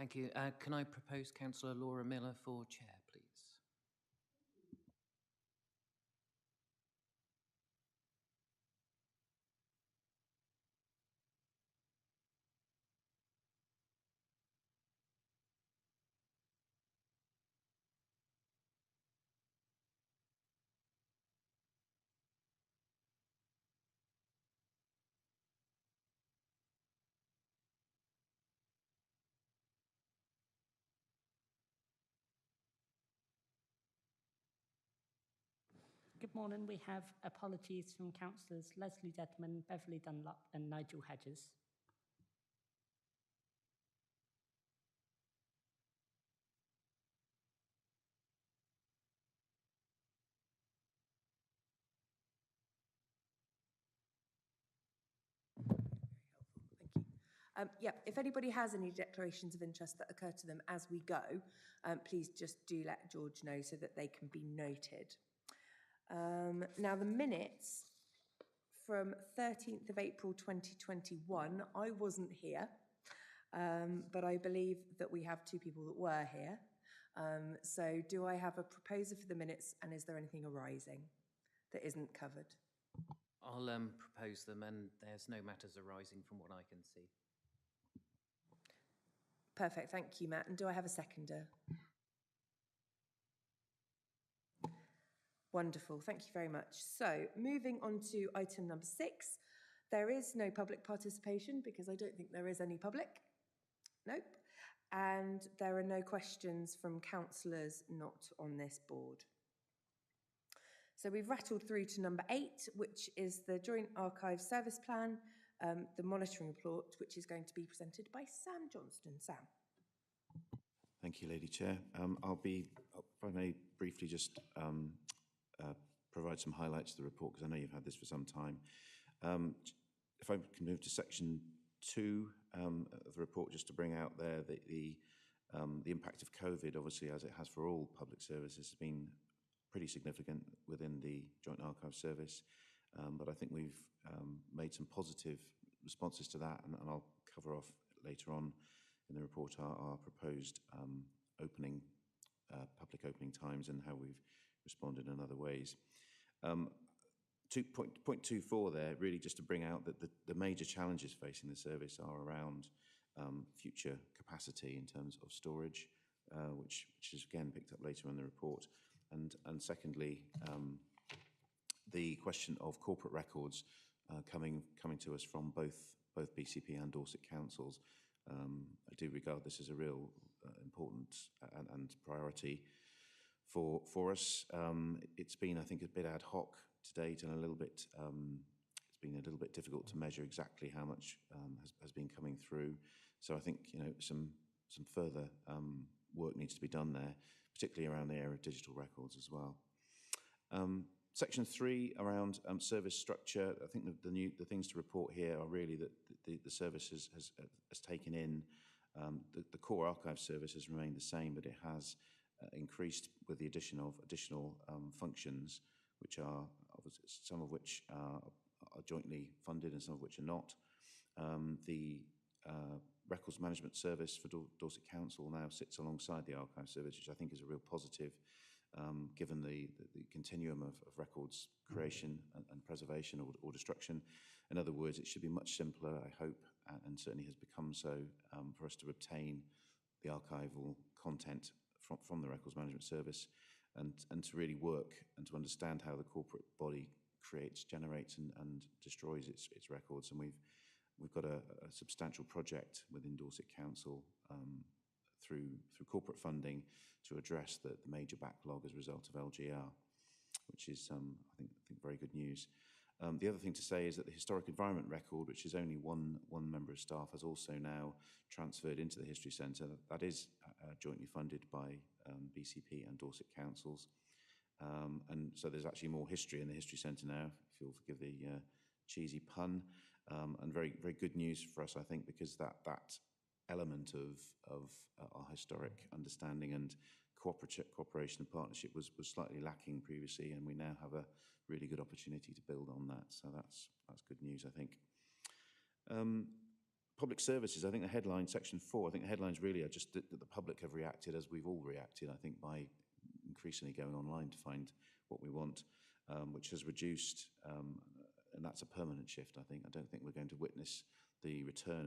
Thank you. Can I propose Councillor Laura Miller for chair, please? Good morning. We have apologies from Councillors Leslie Dedman, Beverly Dunlop and Nigel Hedges. If anybody has any declarations of interest that occur to them as we go, please just do let George know so that they can be noted. Now, the minutes from 13th of April 2021, I wasn't here, but I believe that we have two people that were here. So do I have a proposer for the minutes, and is there anything arising that isn't covered? I'll propose them, and there's no matters arising from what I can see. Perfect, thank you, Matt. And do I have a seconder? Wonderful, thank you very much. So, moving on to item number 6. There is no public participation because I don't think there is any public. Nope. And there are no questions from councillors not on this board. So we've rattled through to number 8, which is the Joint Archive Service Plan, the monitoring report, which is going to be presented by Sam Johnston. Sam. Thank you, Lady Chair. If I may briefly just provide some highlights of the report, because I know you've had this for some time. If I can move to section 2 of the report, just to bring out there the impact of COVID, obviously, as it has for all public services, has been pretty significant within the Joint Archive Service. But I think we've made some positive responses to that, and I'll cover off later on in the report our proposed public opening times and how we've responded in other ways. 2.24 there, really just to bring out that the major challenges facing the service are around future capacity in terms of storage, which is again picked up later in the report, and secondly, the question of corporate records coming to us from both BCP and Dorset councils. I do regard this as a real important and priority for us. It's been, I think, a bit ad hoc to date, and it's been a little bit difficult to measure exactly how much has been coming through. So I think some further work needs to be done there, particularly around the area of digital records as well. Section 3 around service structure. I think the things to report here are really that the service has taken in the core archive service has remained the same, but it has increased with the addition of additional functions, which are some of which are jointly funded and some of which are not. The records management service for Dorset Council now sits alongside the archive service, which I think is a real positive, given the continuum of records creation and preservation or destruction. In other words, it should be much simpler, I hope, and certainly has become so, for us to obtain the archival content from the records management service, and to really work and to understand how the corporate body creates, generates and destroys its records. And we've got a substantial project within Dorset Council through corporate funding to address the major backlog as a result of LGR, which is I think very good news. The other thing to say is that the historic environment record, which is only one member of staff, has also now transferred into the History Centre. That is jointly funded by BCP and Dorset councils. And so there's actually more history in the History Centre now, if you'll forgive the cheesy pun. And very, very good news for us, I think, because that element of our historic understanding and cooperation and partnership was slightly lacking previously, and we now have a really good opportunity to build on that. So that's good news, I think. Public services, I think the headline, section 4, I think the headlines really are just that the public have reacted as we've all reacted, I think, by increasingly going online to find what we want, which has reduced, and that's a permanent shift, I think. I don't think we're going to witness the return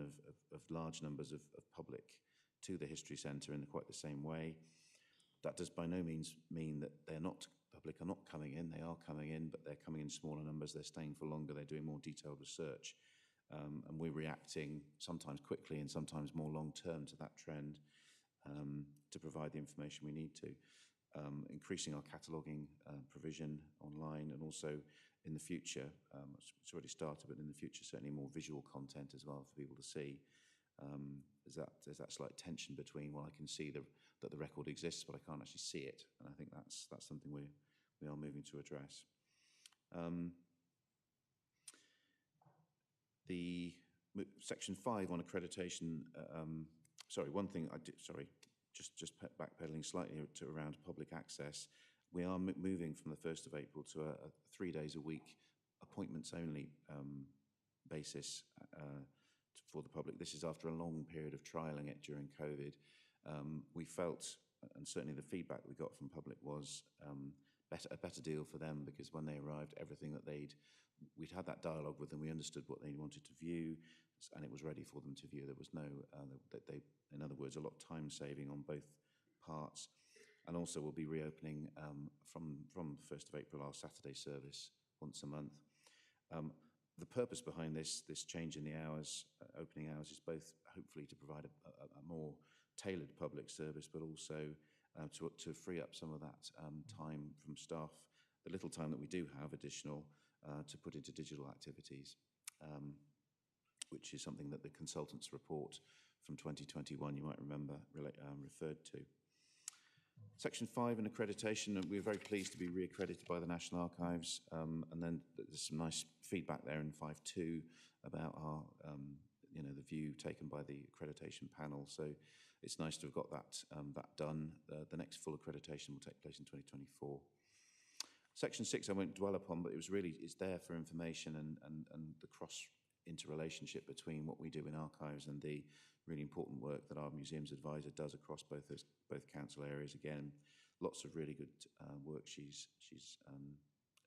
of large numbers of public to the History Centre in quite the same way. That does by no means mean that public are not coming in. They are coming in, but they're coming in smaller numbers. They're staying for longer. They're doing more detailed research. And we're reacting sometimes quickly and sometimes more long-term to that trend to provide the information we need to. Increasing our cataloguing provision online, and also in the future, it's already started, but in the future certainly more visual content as well for people to see. There's that slight tension between, well, I can see that the record exists, but I can't actually see it, and I think that's something we are moving to address. The section 5 on accreditation. One thing I did. Just backpedaling slightly to around public access. We are moving from the 1st of April to a 3 days a week appointments only basis for the public. This is after a long period of trialling it during COVID. We felt, and certainly the feedback we got from public was a better deal for them, because when they arrived, everything that we'd had that dialogue with them, we understood what they wanted to view, and it was ready for them to view. There was no, in other words, a lot of time saving on both parts. And also we'll be reopening from the 1st of April our Saturday service once a month. The purpose behind this change in the hours, opening hours, is both hopefully to provide a more tailored public service, but also to free up some of that time from staff, the little time that we do have additional, to put into digital activities, which is something that the consultants' report from 2021, you might remember, referred to. Section 5 in accreditation, we're very pleased to be reaccredited by the National Archives, and then there's some nice feedback there in 5.2 about our, the view taken by the accreditation panel. So it's nice to have got that done. The next full accreditation will take place in 2024. Section 6 I won't dwell upon, but it's there for information and the cross interrelationship between what we do in archives and the really important work that our museums advisor does across both council areas. Again, lots of really good work she's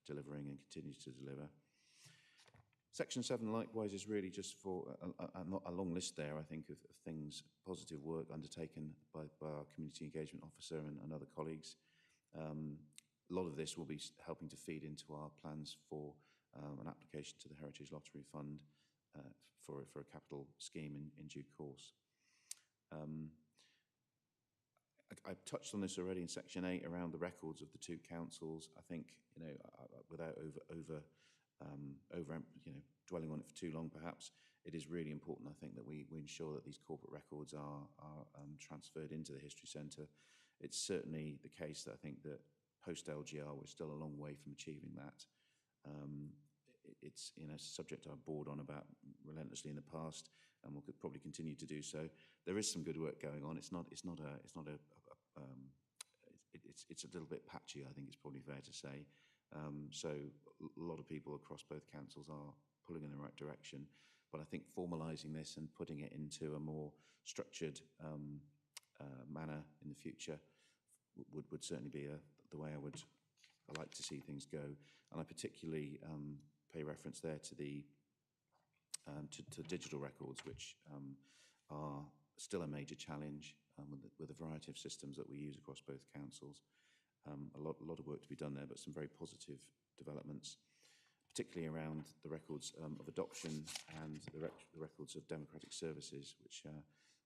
delivering and continues to deliver. Section 7, likewise, is really just for a long list there, I think, of things, positive work undertaken by our community engagement officer and other colleagues. A lot of this will be helping to feed into our plans for an application to the Heritage Lottery Fund for a capital scheme in due course. I've touched on this already in Section 8 around the records of the two councils. I think, without dwelling on it for too long, perhaps, it is really important, I think, that we ensure that these corporate records are transferred into the History Centre. It's certainly the case that I think that post-LGR we're still a long way from achieving that. It's a subject I've bored on about relentlessly in the past, and we'll probably continue to do so. There is some good work going on. It's a little bit patchy, I think it's probably fair to say. So a lot of people across both councils are pulling in the right direction, but I think formalising this and putting it into a more structured manner in the future would certainly be the way I like to see things go. And I particularly pay reference there to the to digital records, which are still a major challenge with a variety of systems that we use across both councils. A lot of work to be done there, but some very positive developments, particularly around the records of adoption and the records of democratic services, which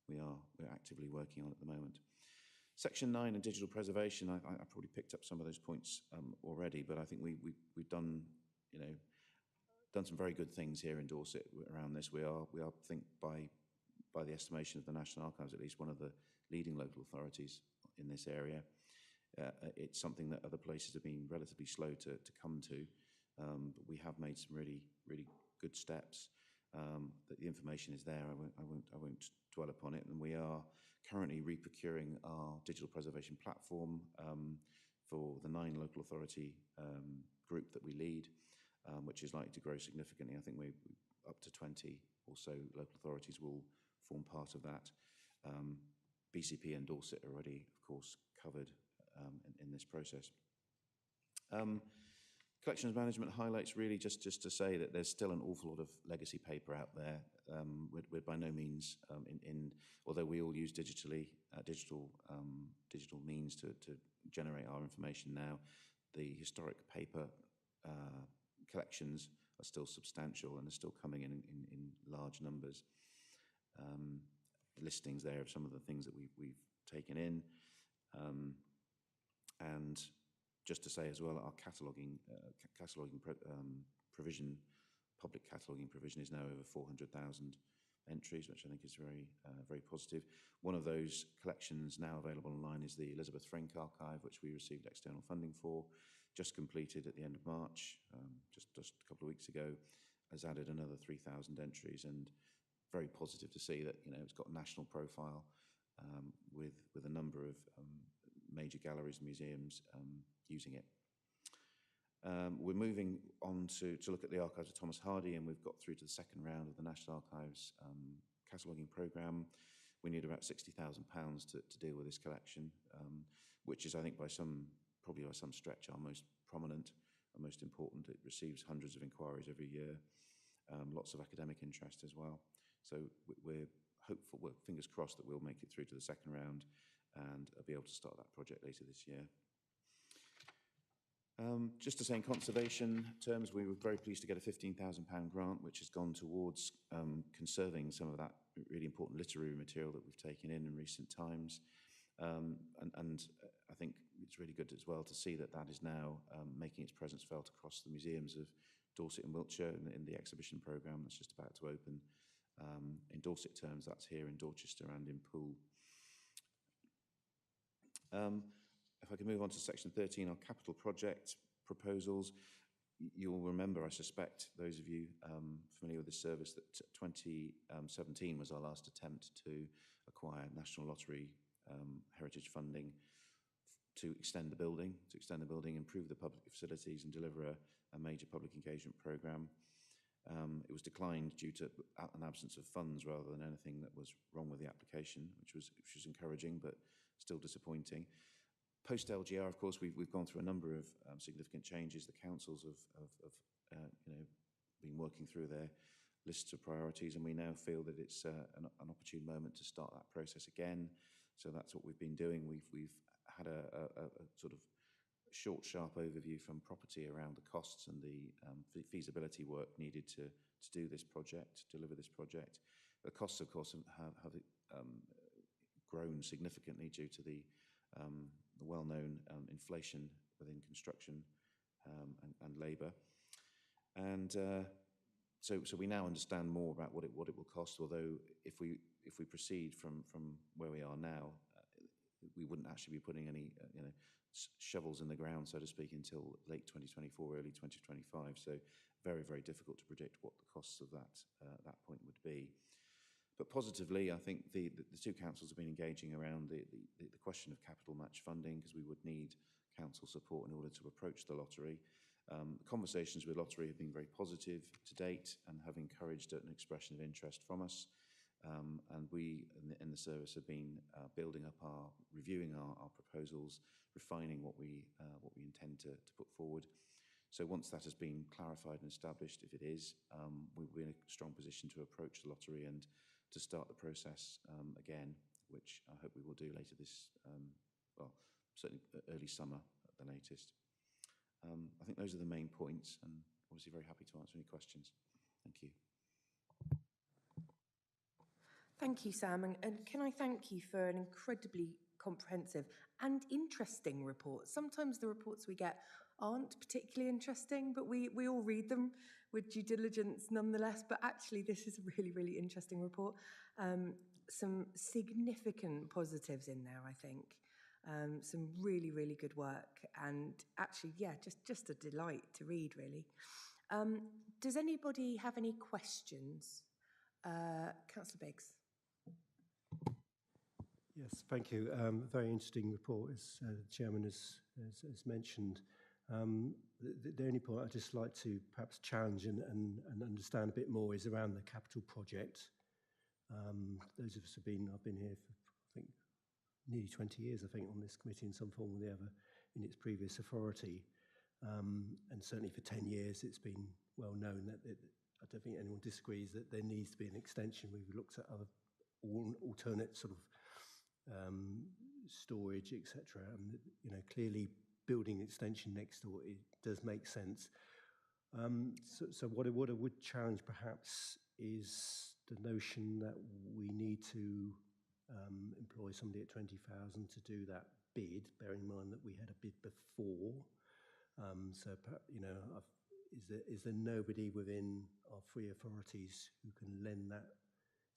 we're actively working on at the moment. Section 9 and digital preservation, I probably picked up some of those points already, but I think we've done some very good things here in Dorset around this. We are I think by the estimation of the National Archives, at least one of the leading local authorities in this area. It's something that other places have been relatively slow to come to, but we have made some really, really good steps. The information is there. I won't dwell upon it. And we are currently reprocuring our digital preservation platform for the 9 local authority group that we lead, which is likely to grow significantly. I think up to 20 or so local authorities will form part of that. BCP and Dorset are already, of course, covered in this process. Collections management highlights, really just to say that there's still an awful lot of legacy paper out there. We're by no means although we all use digital means to generate our information now, the historic paper collections are still substantial and are still coming in large numbers. Listings there of some of the things that we've taken in, and just to say as well, our cataloguing provision, public cataloguing provision, is now over 400,000 entries, which I think is very positive. One of those collections now available online is the Elizabeth Frank Archive, which we received external funding for, just completed at the end of March, just a couple of weeks ago, has added another 3,000 entries, and very positive to see that it's got a national profile with a number of major galleries and museums using it. We're moving on to look at the archives of Thomas Hardy, and we've got through to the second round of the National Archives cataloguing programme. We need about £60,000 to deal with this collection, which is, I think, probably by some stretch, our most prominent and most important. It receives hundreds of inquiries every year, lots of academic interest as well. So we're hopeful, fingers crossed, that we'll make it through to the second round and be able to start that project later this year. Just to say, in conservation terms, we were very pleased to get a £15,000 grant, which has gone towards conserving some of that really important literary material that we've taken in recent times. And I think it's really good as well to see that is now making its presence felt across the museums of Dorset and Wiltshire in the exhibition programme that's just about to open. In Dorset terms, that's here in Dorchester and in Poole. If I can move on to section 13, our capital project proposals. You'll remember, I suspect, those of you familiar with this service, that 2017 was our last attempt to acquire National Lottery heritage funding to extend the building, improve the public facilities and deliver a major public engagement programme. It was declined due to an absence of funds rather than anything that was wrong with the application, which was encouraging but still disappointing. Post LGR, of course, we've gone through a number of significant changes. The councils have been working through their lists of priorities, and we now feel that it's an opportune moment to start that process again. So that's what we've been doing. We've had a sort of short, sharp overview from property around the costs and the feasibility work needed to do this project, deliver this project. The costs, of course, have grown significantly due to the well-known inflation within construction and labour. And so we now understand more about what it will cost. Although if we proceed from where we are now, we wouldn't actually be putting any shovels in the ground, so to speak, until late 2024, early 2025. So very, very difficult to predict what the costs of that point would be. But positively, I think the two councils have been engaging around the question of capital match funding, because we would need council support in order to approach the lottery. Conversations with lottery have been very positive to date and have encouraged an expression of interest from us. And we in the service have been reviewing our proposals, refining what we intend to put forward. So once that has been clarified and established, if it is, we'll be in a strong position to approach the lottery and to start the process again, which I hope we will do later this, certainly early summer at the latest. I think those are the main points, and obviously very happy to answer any questions. Thank you. Thank you, Sam, and can I thank you for an incredibly comprehensive and interesting report. Sometimes the reports we get aren't particularly interesting, but we all read them with due diligence nonetheless. But actually, this is a really, really interesting report. Some significant positives in there, I think. Some really, really good work. And actually, yeah, just a delight to read, really. Does anybody have any questions? Councillor Biggs. Yes, thank you. Very interesting report, as the Chairman has mentioned. The only point I'd just like to perhaps challenge and understand a bit more is around the capital project. Those of us I've been here for, I think, nearly 20 years, I think, on this committee in some form or the other in its previous authority. And certainly for 10 years, it's been well known that I don't think anyone disagrees that there needs to be an extension. We've looked at other alternate sort of storage, etc. And clearly building extension next door, it does make sense. So what I would challenge perhaps is the notion that we need to employ somebody at 20,000 to do that bid, bearing in mind that we had a bid before. So is there nobody within our three authorities who can lend that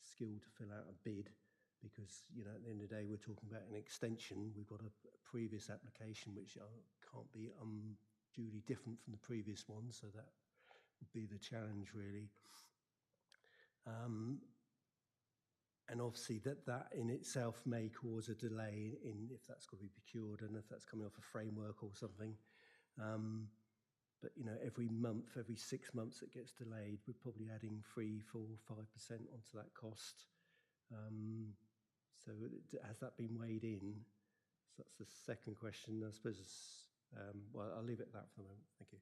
skill to fill out a bid? Because at the end of the day, we're talking about an extension. We've got a previous application which can't be unduly different from the previous one, so that would be the challenge really. And obviously that in itself may cause a delay in if that's got to be procured and if that's coming off a framework or something. But every month, every 6 months it gets delayed, we're probably adding 3, 4, 5% onto that cost. So has that been weighed in? So that's the second question. I suppose, well, I'll leave it at that for the moment. Thank you.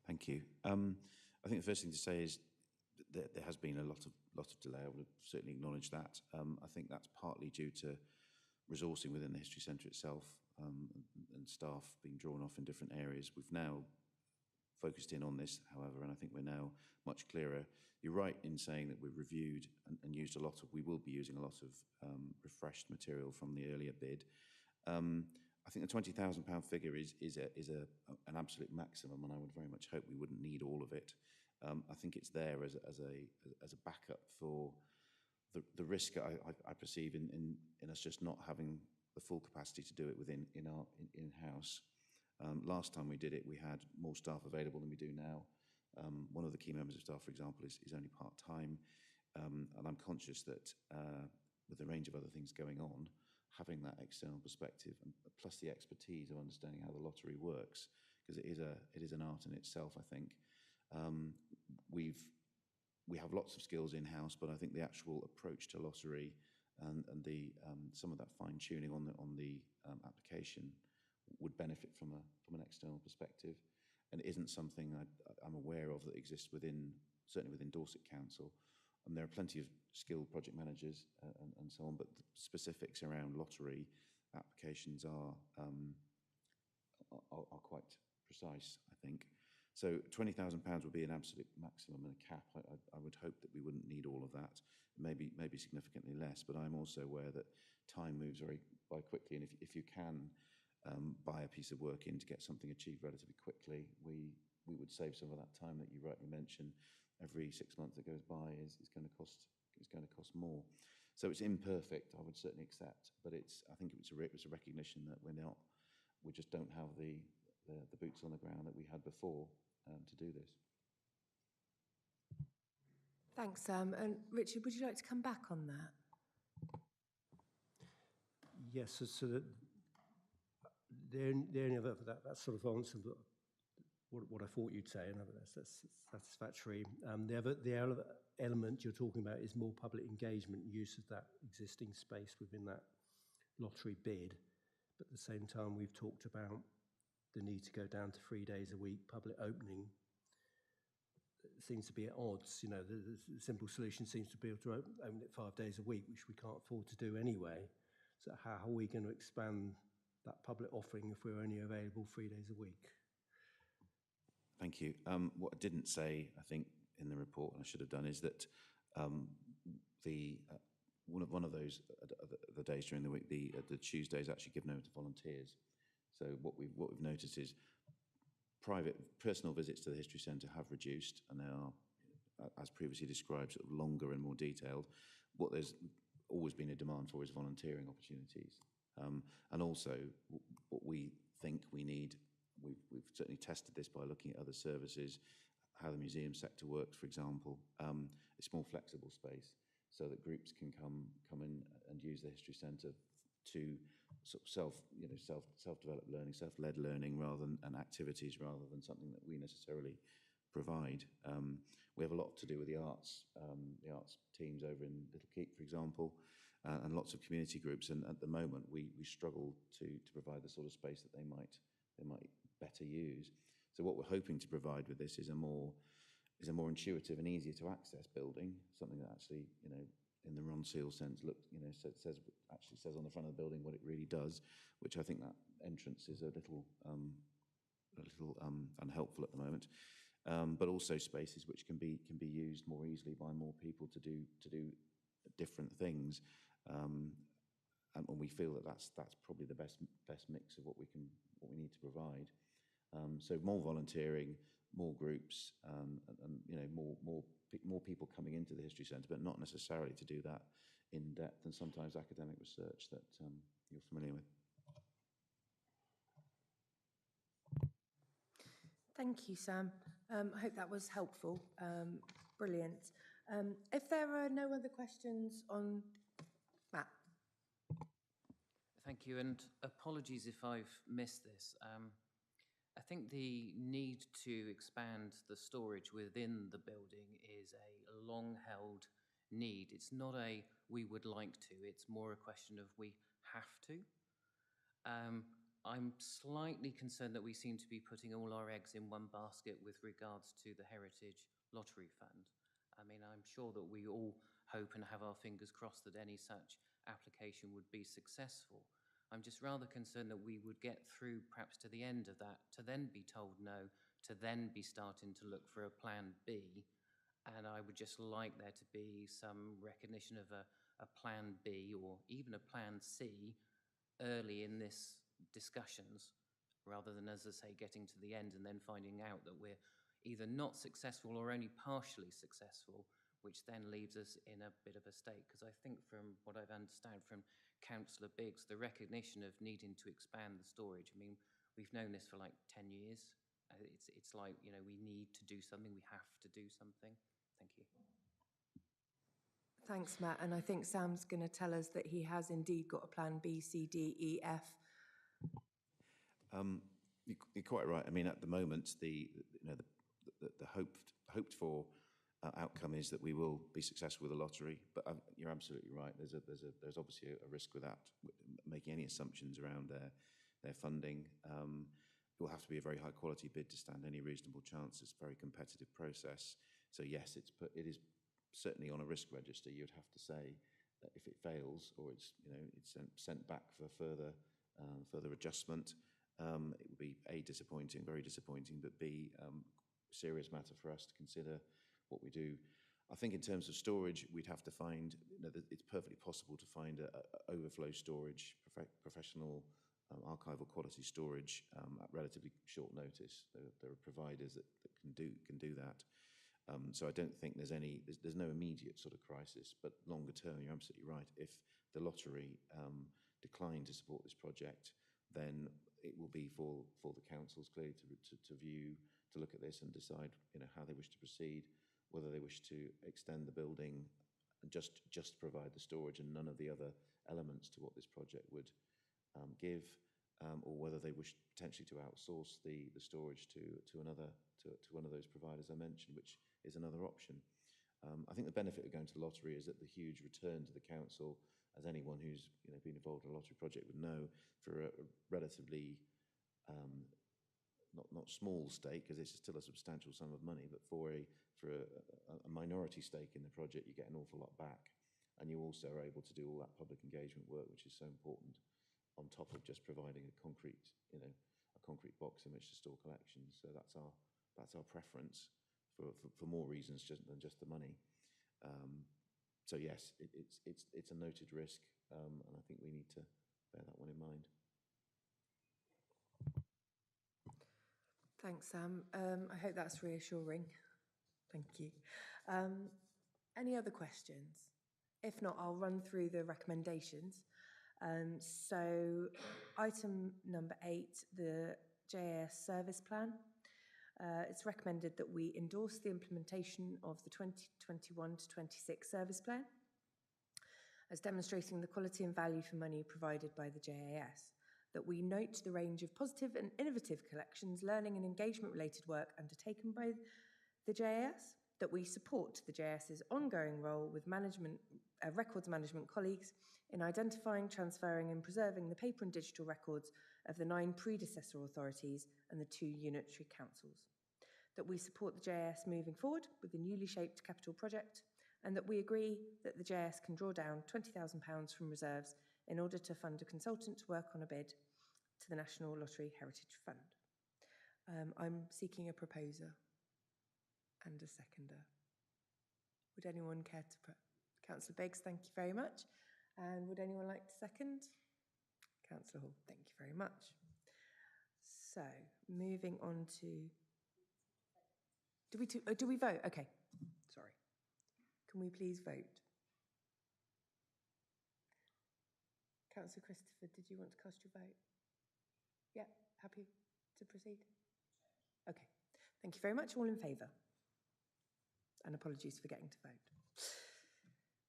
Thank you. I think the first thing to say is that there has been a lot of delay. I would certainly acknowledge that. I think that's partly due to resourcing within the History Centre itself and staff being drawn off in different areas. We've now focused in on this, however, and I think we're now much clearer. You're right in saying that we've reviewed and used we will be using a lot of refreshed material from the earlier bid. I think the £20,000 figure is an absolute maximum, and I would very much hope we wouldn't need all of it. I think it's there as a backup for the risk I perceive in us just not having the full capacity to do it in-house. Last time we did it, we had more staff available than we do now. One of the key members of staff, for example, is only part-time, and I'm conscious that with a range of other things going on, having that external perspective and plus the expertise of understanding how the lottery works, because it is an art in itself, I think. We have lots of skills in-house, but I think the actual approach to lottery and the some of that fine-tuning on the application would benefit from an external perspective, and it isn't something I'm aware of that exists certainly within Dorset Council. And there are plenty of skilled project managers and so on, but the specifics around lottery applications are quite precise, I think. So £20,000 would be an absolute maximum and a cap. I would hope that we wouldn't need all of that, maybe significantly less, but I'm also aware that time moves by quickly, and if you can buy a piece of work in to get something achieved relatively quickly, we would save some of that time that you rightly mentioned. Every 6 months that goes by is going to cost more. So it's imperfect, I would certainly accept, but I think it was a recognition that we just don't have the boots on the ground that we had before to do this. Thanks, Sam. And Richard, would you like to come back on that? Yes, so the only other that sort of answered what I thought you'd say, and that's satisfactory. The other element you're talking about is more public engagement, use of that existing space within that lottery bid. But at the same time, we've talked about the need to go down to 3 days a week public opening. It seems to be at odds. The simple solution seems to be able to open it 5 days a week, which we can't afford to do anyway. So how are we going to expand that public offering if we're only available 3 days a week? Thank you. What I didn't say, I think, in the report, and I should have done, is that one of those the days during the week, the Tuesday is actually given over to volunteers. So what we've noticed is personal visits to the History Centre have reduced, and they are, as previously described, sort of longer and more detailed. What there's always been a demand for is volunteering opportunities, and also what we think we need. We've certainly tested this by looking at other services, how the museum sector works, for example. It's more flexible space so that groups can come in and use the History Centre to sort of self-developed learning, self-led learning rather than and activities rather than something that we necessarily provide. We have a lot to do with the arts teams over in Little Keep, for example, and lots of community groups. And at the moment, we struggle to provide the sort of space that they might better use. So what we're hoping to provide with this is a more intuitive and easier to access building, something that actually, in the Ron Seal sense, says on the front of the building what it really does, which I think that entrance is a little unhelpful at the moment. But also spaces which can be used more easily by more people to do different things, and we feel that that's probably the best mix of what we need to provide. So more volunteering, more groups, and more people coming into the History Centre, but not necessarily to do that in depth and sometimes academic research that you're familiar with. Thank you, Sam. I hope that was helpful. Brilliant. If there are no other questions on Matt. Thank you, and apologies if I've missed this. I think the need to expand the storage within the building is a long-held need. It's not a we would like to, it's more a question of we have to. I'm slightly concerned that we seem to be putting all our eggs in one basket with regards to the Heritage Lottery Fund. I mean, I'm sure that we all hope and have our fingers crossed that any such application would be successful. I'm just rather concerned that we would get through perhaps to the end of that, to then be told no, to then be starting to look for a plan B. And I would just like there to be some recognition of a plan B or even a plan C early in this discussions, rather than, as I say, getting to the end and then finding out that we're either not successful or only partially successful, which then leaves us in a bit of a state. Because I think from what I've understood from Councillor Biggs, the recognition of needing to expand the storage, I mean, we've known this for like 10 years. It's like, we need to do something, we have to do something. Thank you. Thanks, Matt. And I think Sam's going to tell us that he has indeed got a plan B, C, D, E, F. You're quite right. I mean, at the moment, the hoped for outcome is that we will be successful with the lottery. But you're absolutely right. There's obviously a risk with that, making any assumptions around their funding. It will have to be a very high quality bid to stand any reasonable chance. It's a very competitive process. So yes, it is certainly on a risk register. You'd have to say that if it fails or it's sent back for further adjustment, it would be A, disappointing, very disappointing, but B, serious matter for us to consider what we do. I think in terms of storage, we'd have to find, it's perfectly possible to find a overflow storage, professional archival quality storage at relatively short notice. There are providers that can do that. So I don't think there's no immediate sort of crisis, but longer term, you're absolutely right. If the lottery decline to support this project, then it will be for the councils clearly to look at this and decide how they wish to proceed, whether they wish to extend the building and just provide the storage and none of the other elements to what this project would give, or whether they wish potentially to outsource the storage to one of those providers I mentioned, which is another option. I think the benefit of going to the lottery is that the huge return to the council, as anyone who's been involved in a lottery project would know, for a relatively not small stake, because it's still a substantial sum of money, but for a minority stake in the project, you get an awful lot back, and you also are able to do all that public engagement work, which is so important, on top of just providing a concrete box in which to store collections. So that's our preference for more reasons than just the money. So yes, it's a noted risk, and I think we need to bear that one in mind. Thanks, Sam. I hope that's reassuring. Thank you. Any other questions? If not, I'll run through the recommendations. So item number 8, the JAS service plan. It's recommended that we endorse the implementation of the 2021 to 26 service plan. as demonstrating the quality and value for money provided by the JAS, that we note the range of positive and innovative collections, learning and engagement-related work undertaken by the JAS, that we support the JAS's ongoing role with records management colleagues in identifying, transferring and preserving the paper and digital records of the 9 predecessor authorities and the 2 unitary councils, that we support the JAS moving forward with the newly shaped capital project, and that we agree that the JAS can draw down £20,000 from reserves in order to fund a consultant to work on a bid to the National Lottery Heritage Fund. I'm seeking a proposer and a seconder. Would anyone care to put? Councillor Biggs, thank you very much. And would anyone like to second? Councillor Hall, thank you very much. So, moving on to... Do we vote? Okay, sorry. Can we please vote? Councillor Christopher, did you want to cast your vote? Yeah, happy to proceed? Okay, thank you very much. All in favour? And apologies for getting to vote.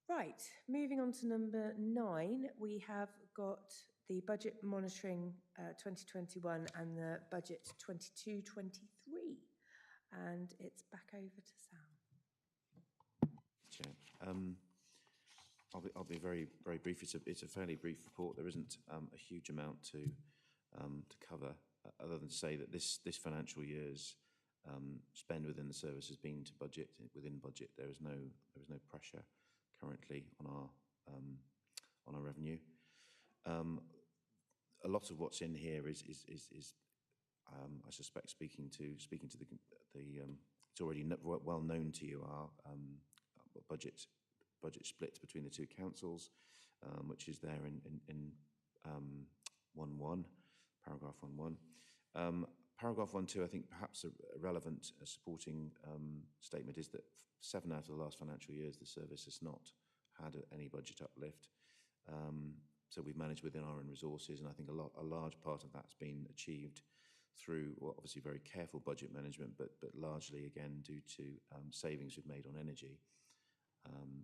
Right, moving on to number 9, we have got the budget monitoring 2021 and the budget 22-23. And it's back over to Sam. Chair. I'll be very brief. It's a fairly brief report. There isn't a huge amount to cover, other than to say that this financial year's spend within the service has been to budget. Within budget, there is no pressure currently on our revenue. A lot of what's in here is I suspect speaking to the it's already well known to you, our budget split between the 2 councils, which is there in 1.1, paragraph 1.1. Paragraph 1.2, I think perhaps a relevant supporting statement is that 7 out of the last financial years the service has not had any budget uplift. So we've managed within our own resources, and I think a large part of that's been achieved through, well, obviously very careful budget management, but largely again due to savings we've made on energy,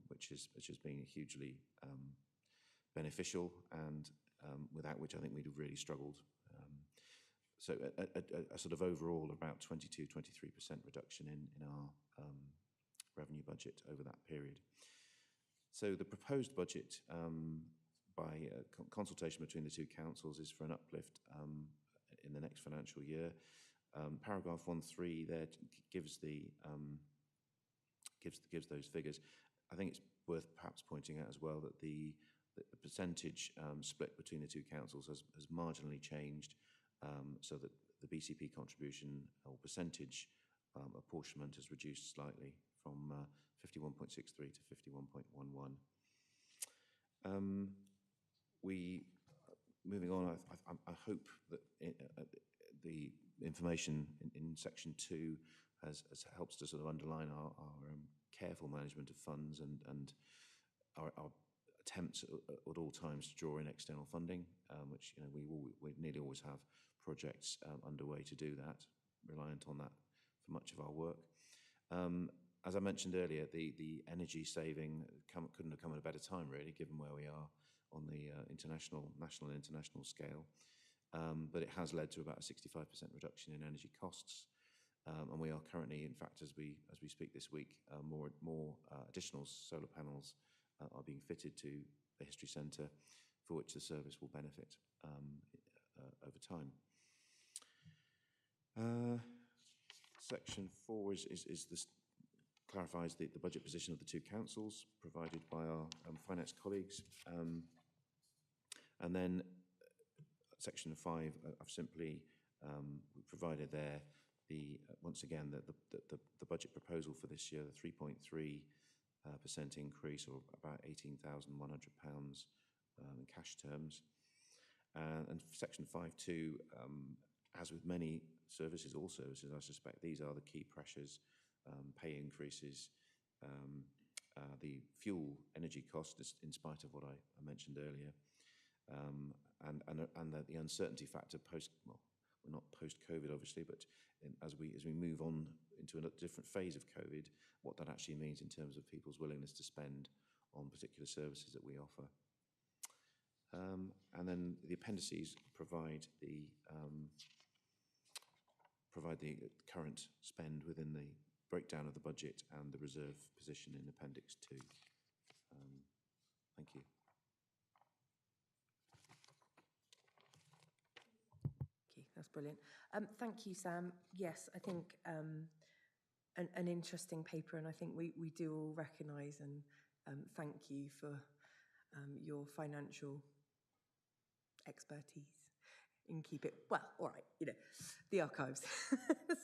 which has been hugely beneficial, and without which I think we'd have really struggled. So a sort of overall about 22-23% reduction in our revenue budget over that period. So the proposed budget by consultation between the 2 councils is for an uplift in the next financial year. Paragraph 1.3 there gives those figures. I think it's worth perhaps pointing out as well that the percentage split between the 2 councils has marginally changed, so that the BCP contribution or percentage apportionment has reduced slightly from 51.63 to 51.11. Moving on, I hope that the information in section 2 has helps to sort of underline our careful management of funds and our attempts at all times to draw in external funding, which we nearly always have projects underway to do that, reliant on that for much of our work. As I mentioned earlier, the energy saving couldn't have come at a better time, really, given where we are on the national and international scale. But it has led to about a 65% reduction in energy costs. And we are currently, in fact, as we speak this week, more additional solar panels are being fitted to the History Centre, for which the service will benefit over time. Section 4 clarifies the budget position of the 2 councils provided by our finance colleagues. And then section 5, I've simply provided there once again the budget proposal for this year, the 3.3% increase, or about £18,100 in cash terms. And section 5.2, as with many services, all services, I suspect these are the key pressures: pay increases, the fuel energy costs, in spite of what I mentioned earlier, and the uncertainty factor we're not post-COVID, obviously, but as we move on into a different phase of COVID, what that actually means in terms of people's willingness to spend on particular services that we offer. And then the appendices provide the current spend within the breakdown of the budget and the reserve position in Appendix 2. Thank you. Okay, that's brilliant. Thank you, Sam. Yes, I think an interesting paper, and I think we do all recognise and thank you for your financial expertise in keep it, well, all right, you know, the archives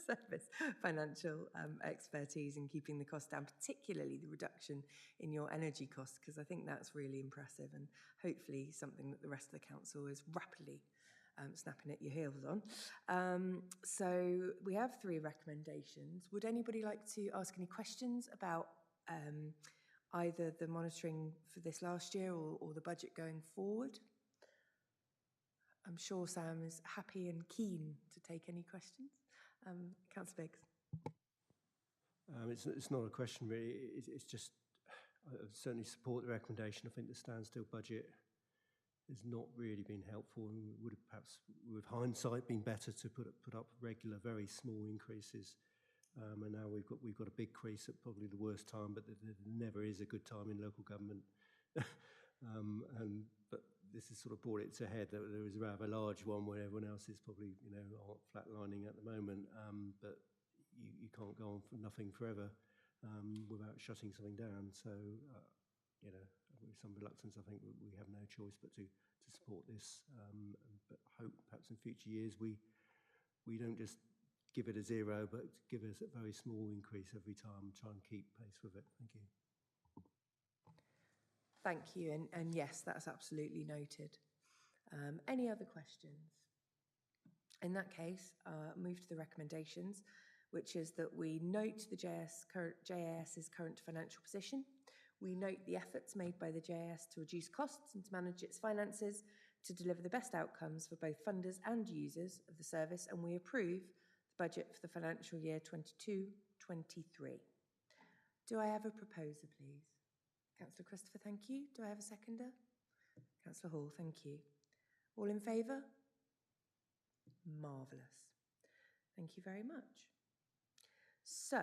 service, financial expertise in keeping the cost down, particularly the reduction in your energy costs, because I think that's really impressive and hopefully something that the rest of the council is rapidly snapping at your heels on. So we have 3 recommendations. Would anybody like to ask any questions about either the monitoring for this last year or the budget going forward? I'm sure Sam is happy and keen to take any questions. Councillor Biggs. It's not a question really, it's just, I certainly support the recommendation. I think the standstill budget has not really been helpful, and would have perhaps, with hindsight, been better to put up regular, very small increases. And now we've got a big crease at probably the worst time, but there never is a good time in local government. But this has sort of brought it to head that there is a rather large one where everyone else is probably, you know, flatlining at the moment. But you can't go on for nothing forever without shutting something down. So, you know, with some reluctance, I think we have no choice but to support this. But hope perhaps in future years we don't just give it a 0, but give us a very small increase every time, try and keep pace with it. Thank you. Thank you, and yes, that's absolutely noted. Any other questions? In that case, move to the recommendations, which is that we note the JAS's current financial position. We note the efforts made by the JAS to reduce costs and to manage its finances to deliver the best outcomes for both funders and users of the service, and we approve the budget for the financial year 22-23. Do I have a proposer, please? Councillor Christopher, thank you. Do I have a seconder? Councillor Hall, thank you. All in favour? Marvellous. Thank you very much. So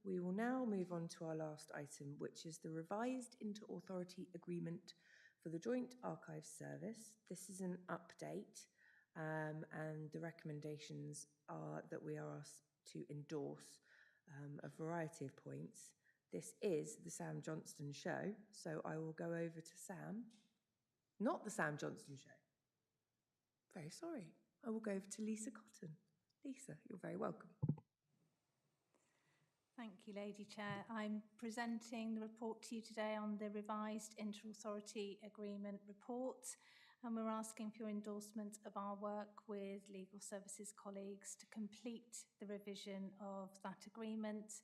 we will now move on to our last item, which is the revised inter-authority agreement for the Joint Archives Service. This is an update, and the recommendations are that we are asked to endorse a variety of points. This is the Sam Johnston Show, so I will go over to Sam. Not the Sam Johnston Show. Very sorry. I will go over to Lisa Cotton. Lisa, you're very welcome. Thank you, Lady Chair. I'm presenting the report to you today on the revised inter-authority agreement report, and we're asking for your endorsement of our work with legal services colleagues to complete the revision of that agreement,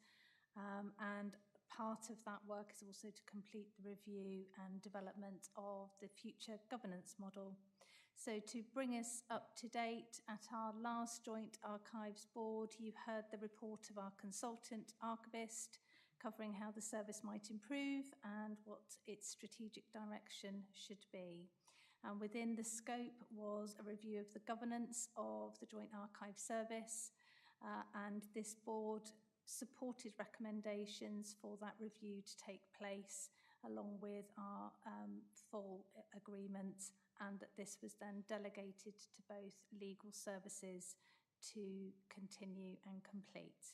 and part of that work is also to complete the review and development of the future governance model. So to bring us up to date, at our last Joint Archives Board, you heard the report of our consultant archivist covering how the service might improve and what its strategic direction should be. And within the scope was a review of the governance of the Joint Archives Service, and this board supported recommendations for that review to take place along with our full agreement, and that this was then delegated to both legal services to continue and complete.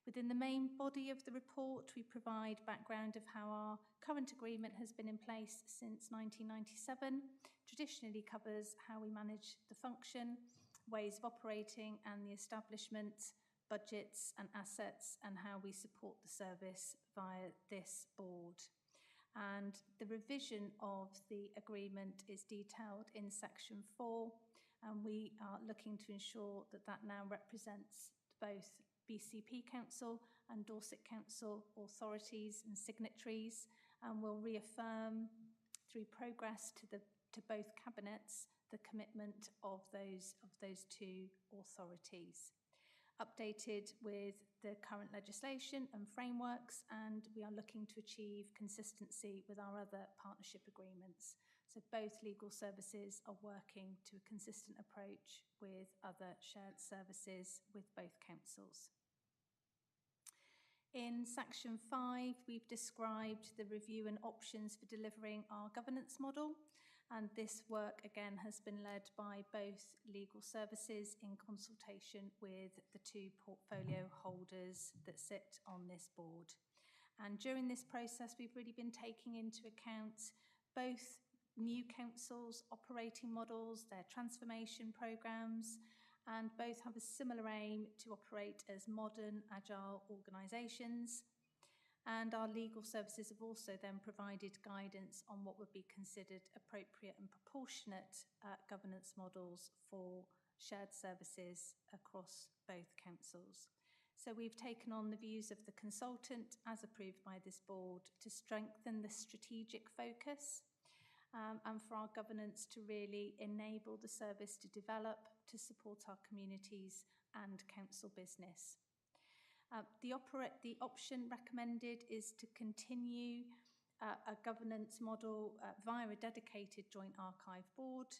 Within the main body of the report, we provide background of how our current agreement has been in place since 1997, traditionally covers how we manage the function, ways of operating and the establishment, budgets and assets, and how we support the service via this board. And the revision of the agreement is detailed in section 4, and we are looking to ensure that that now represents both BCP Council and Dorset Council authorities and signatories, and will reaffirm through progress to both cabinets the commitment of those two authorities. updated with the current legislation and frameworks, and we are looking to achieve consistency with our other partnership agreements. So both legal services are working to a consistent approach with other shared services with both councils. In section 5, we've described the review and options for delivering our governance model. And this work, again, has been led by both legal services in consultation with the 2 portfolio holders that sit on this board. And during this process, we've really been taking into account both new councils' operating models, their transformation programmes, and both have a similar aim to operate as modern, agile organisations. And our legal services have also then provided guidance on what would be considered appropriate and proportionate governance models for shared services across both councils. So we've taken on the views of the consultant, as approved by this board, to strengthen the strategic focus and for our governance to really enable the service to develop, to support our communities and council business. The option recommended is to continue a governance model via a dedicated joint archive board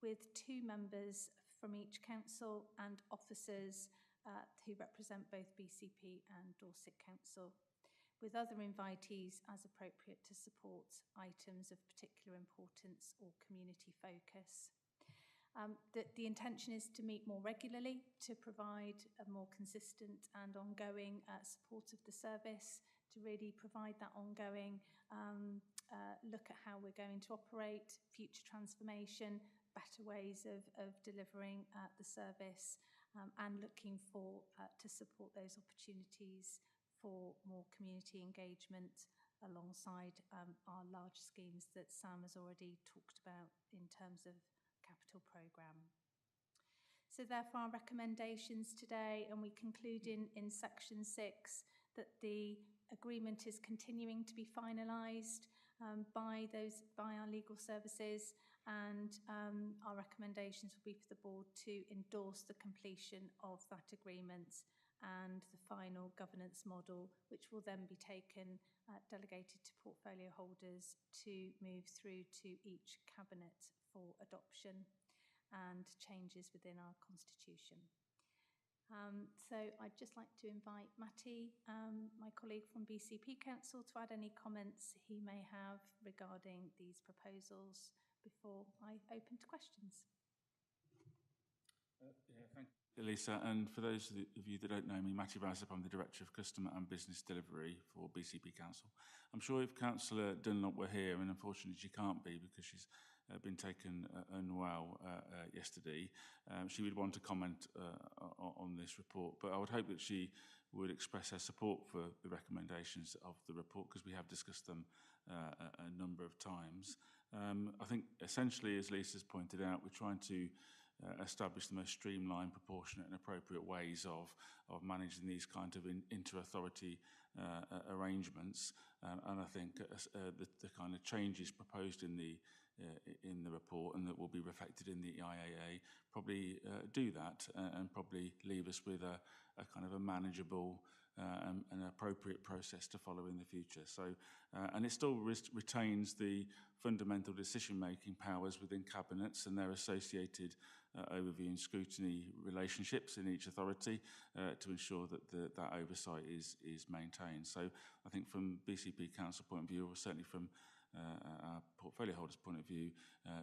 with 2 members from each council and officers who represent both BCP and Dorset Council, with other invitees as appropriate to support items of particular importance or community focus. The intention is to meet more regularly to provide a more consistent and ongoing support of the service, to really provide that ongoing look at how we're going to operate, future transformation, better ways of delivering the service, and looking for to support those opportunities for more community engagement alongside our large schemes that Sam has already talked about in terms of capital programme. So therefore our recommendations today, and we conclude in section 6 that the agreement is continuing to be finalised by our legal services, and our recommendations will be for the board to endorse the completion of that agreement and the final governance model, which will then be taken, delegated to portfolio holders to move through to each cabinet for adoption and changes within our constitution. So I'd just like to invite Matty, my colleague from BCP Council, to add any comments he may have regarding these proposals before I open to questions. Thank you, Elisa. And for those of you that don't know me, Matty Razip, I'm the Director of Customer and Business Delivery for BCP Council. I'm sure if Councillor Dunlop were here, and unfortunately she can't be because she's been taken unwell yesterday, she would want to comment on this report. But I would hope that she would express her support for the recommendations of the report, because we have discussed them a number of times. I think essentially, as Lisa's pointed out, we're trying to establish the most streamlined, proportionate and appropriate ways of managing these kind of inter-authority arrangements. And I think the kind of changes proposed in the report and that will be reflected in the IAA probably do that and probably leave us with a kind of a manageable and appropriate process to follow in the future. So, and it still retains the fundamental decision-making powers within cabinets and their associated overview and scrutiny relationships in each authority to ensure that that oversight is maintained. So I think from BCP Council point of view, or certainly from our portfolio holders' point of view,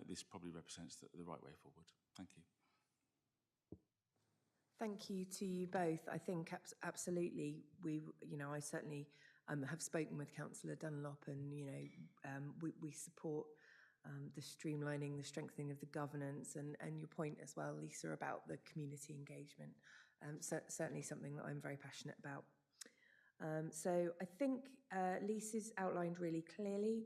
this probably represents the right way forward. Thank you. Thank you to you both. I think absolutely I certainly have spoken with Councillor Dunlop, and we support the streamlining, the strengthening of the governance, and your point as well, Lisa, about the community engagement. Certainly something that I'm very passionate about. So I think Lisa's outlined really clearly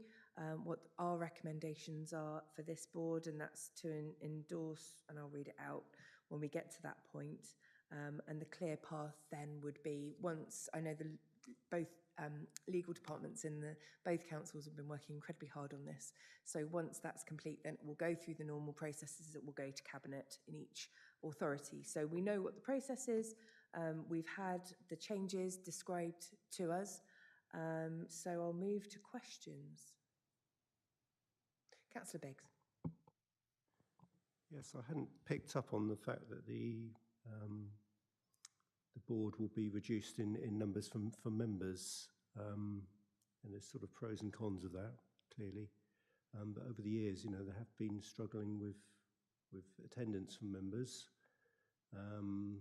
what our recommendations are for this board, and that's to endorse, and I'll read it out when we get to that point. And the clear path then would be, once I know both legal departments in both councils have been working incredibly hard on this. So once that's complete, then it will go through the normal processes that will go to cabinet in each authority. So we know what the process is, We've had the changes described to us, so I'll move to questions. Councillor Biggs. Yes, I hadn't picked up on the fact that the board will be reduced in numbers for members, and there's sort of pros and cons of that, clearly. But over the years, you know, they have been struggling with attendance from members. I'm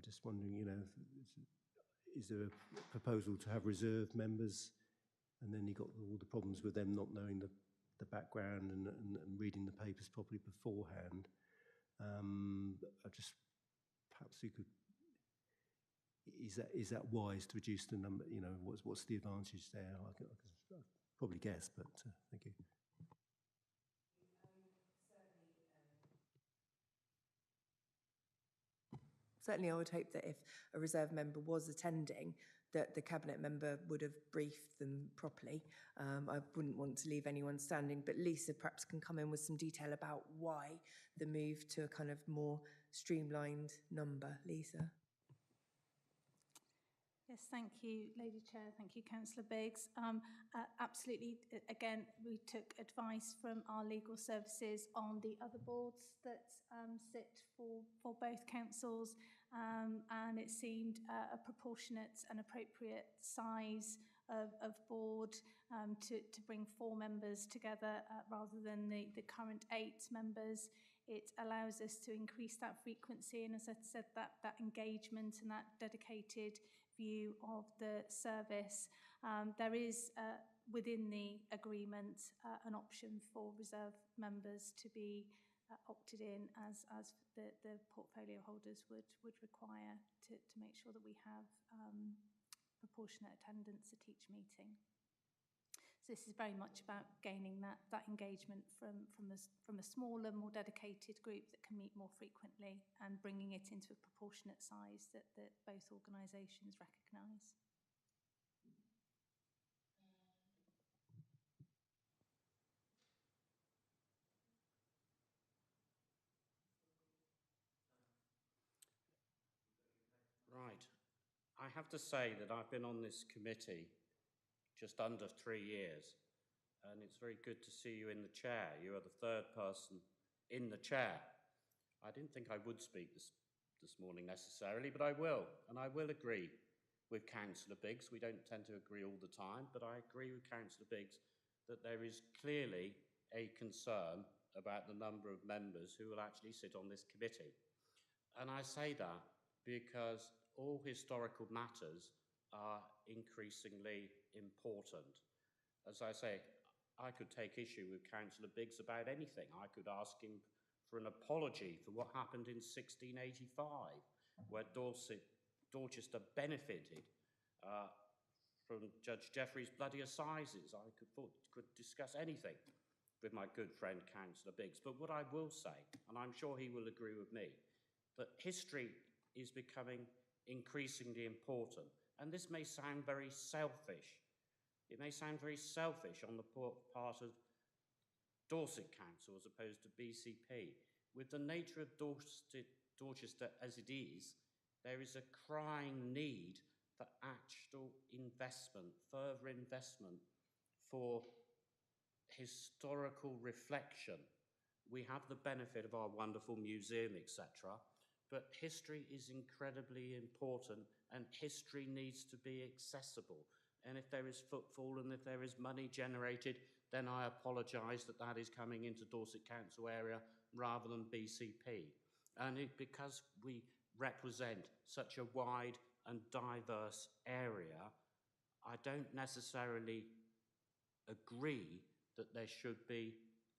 just wondering, you know, is there a proposal to have reserve members, and then you got all the problems with them not knowing the background and reading the papers properly beforehand. I just, perhaps you could, is that wise to reduce the number? You know, what's the advantage there? I can probably guess, but thank you. Certainly, I would hope that if a reserve member was attending, that the cabinet member would have briefed them properly. I wouldn't want to leave anyone standing, but Lisa perhaps can come in with some detail about why the move to a kind of more streamlined number. Lisa. Yes, thank you, Lady Chair. Thank you, Councillor Biggs. Absolutely, again, we took advice from our legal services on the other boards that sit for both councils, and it seemed a proportionate and appropriate size of board to bring 4 members together rather than the current 8 members. It allows us to increase that frequency and, as I said, that engagement and that dedicated view of the service. There is within the agreement an option for reserve members to be opted in as the portfolio holders would require to make sure that we have proportionate attendance at each meeting. So this is very much about gaining that engagement from a smaller, more dedicated group that can meet more frequently and bringing it into a proportionate size that both organisations recognise. Right. I have to say that I've been on this committee just under 3 years, and it's very good to see you in the chair. You are the 3rd person in the chair. I didn't think I would speak this morning necessarily, but I will, and I will agree with Councillor Biggs. We don't tend to agree all the time, but I agree with Councillor Biggs that there is clearly a concern about the number of members who will actually sit on this committee. And I say that because all historical matters are increasingly important. As I say, I could take issue with Councillor Biggs about anything. I could ask him for an apology for what happened in 1685, where Dorchester benefited from Judge Jeffrey's bloody assizes. I could discuss anything with my good friend Councillor Biggs. But what I will say, and I'm sure he will agree with me, that history is becoming increasingly important. And this may sound very selfish. It may sound very selfish on the part of Dorset Council as opposed to BCP. With the nature of Dorchester as it is, there is a crying need for actual investment, further investment for historical reflection. We have the benefit of our wonderful museum, etc., but history is incredibly important and history needs to be accessible. And if there is footfall and if there is money generated, then I apologise that that is coming into Dorset Council area rather than BCP. And because we represent such a wide and diverse area, I don't necessarily agree that there should be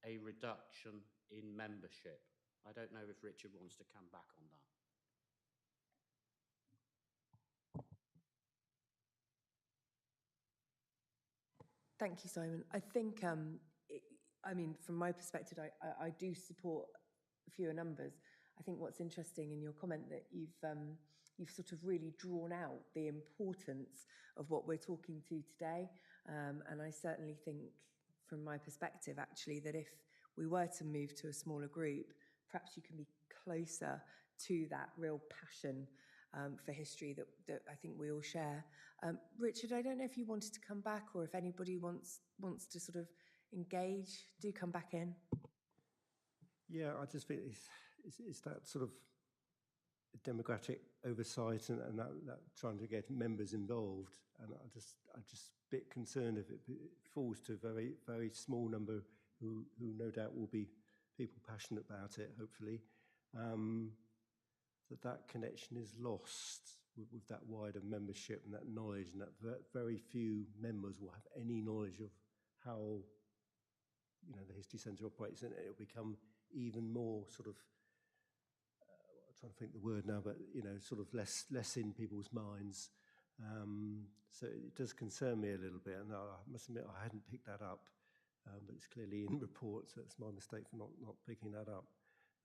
a reduction in membership. I don't know if Richard wants to come back on that. Thank you, Simon. I think, I mean, from my perspective, I do support fewer numbers. I think what's interesting in your comment that you've sort of really drawn out the importance of what we're talking to today. And I certainly think, from my perspective, actually, that if we were to move to a smaller group, perhaps you can be closer to that real passion for history that I think we all share. Richard, I don't know if you wanted to come back or if anybody wants to sort of engage, do come back in. Yeah, I just think it's that sort of democratic oversight and that trying to get members involved, and I'm just a bit concerned if it falls to a very, very small number who no doubt will be people passionate about it, hopefully, that connection is lost with that wider membership and that knowledge, and that very few members will have any knowledge of how the History Centre operates, and it'll become even more sort of I'm trying to think the word now, but sort of less in people's minds. So it does concern me a little bit, and I must admit I hadn't picked that up, but it's clearly in reports, so it's my mistake for not picking that up.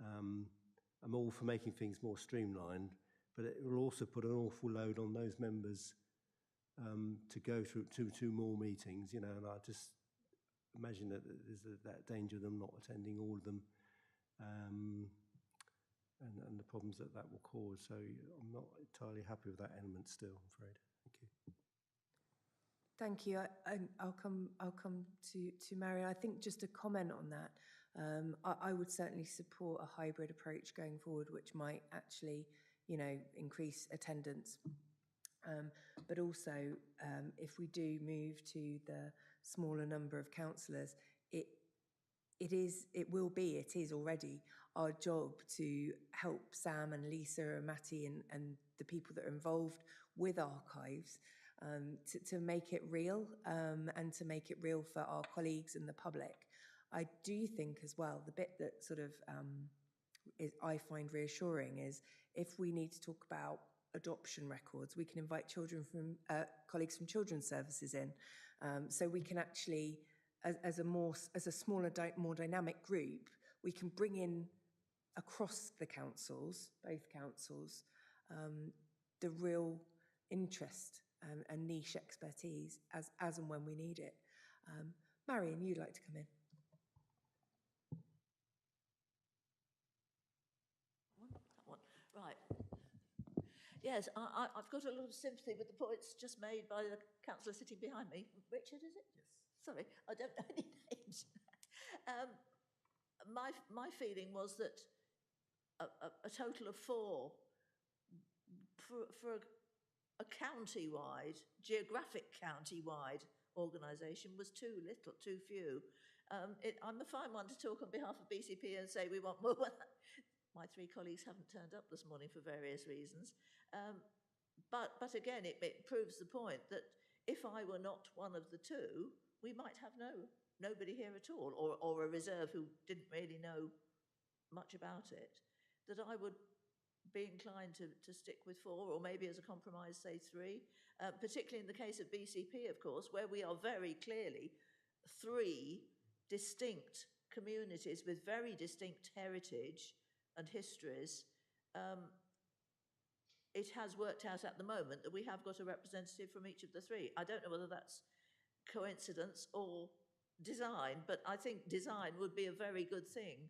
I'm all for making things more streamlined, but it will also put an awful load on those members to go through two more meetings, and I just imagine that there's that danger of them not attending all of them, and the problems that will cause. So I'm not entirely happy with that element still, I'm afraid. Thank you. Thank you. I'll come to Marion. I think just a comment on that. I would certainly support a hybrid approach going forward, which might actually, increase attendance. But also, if we do move to the smaller number of councillors, it is already our job to help Sam and Lisa and Matty and the people that are involved with archives to make it real and to make it real for our colleagues and the public. I do think as well, the bit that sort of I find reassuring is if we need to talk about adoption records, we can invite colleagues from children's services in, so we can actually, as a smaller, more dynamic group, we can bring in across the councils, both councils, the real interest and niche expertise as and when we need it. Marion, you'd like to come in? Right. Yes, I've got a lot of sympathy with the points just made by the councillor sitting behind me. Richard, is it? Yes. Sorry, I don't know any names. My feeling was that a total of 4 for a county-wide, geographic county-wide organisation was too little, too few. I'm a fine one to talk on behalf of BCP and say we want more. My 3 colleagues haven't turned up this morning for various reasons. But again, it proves the point that if I were not one of the 2, we might have nobody here at all, or a reserve who didn't really know much about it, that I would be inclined to stick with 4, or maybe as a compromise, say 3, particularly in the case of BCP, of course, where we are very clearly 3 distinct communities with very distinct heritage and histories. It has worked out at the moment that we have got a representative from each of the 3. I don't know whether that's coincidence or design, but I think design would be a very good thing.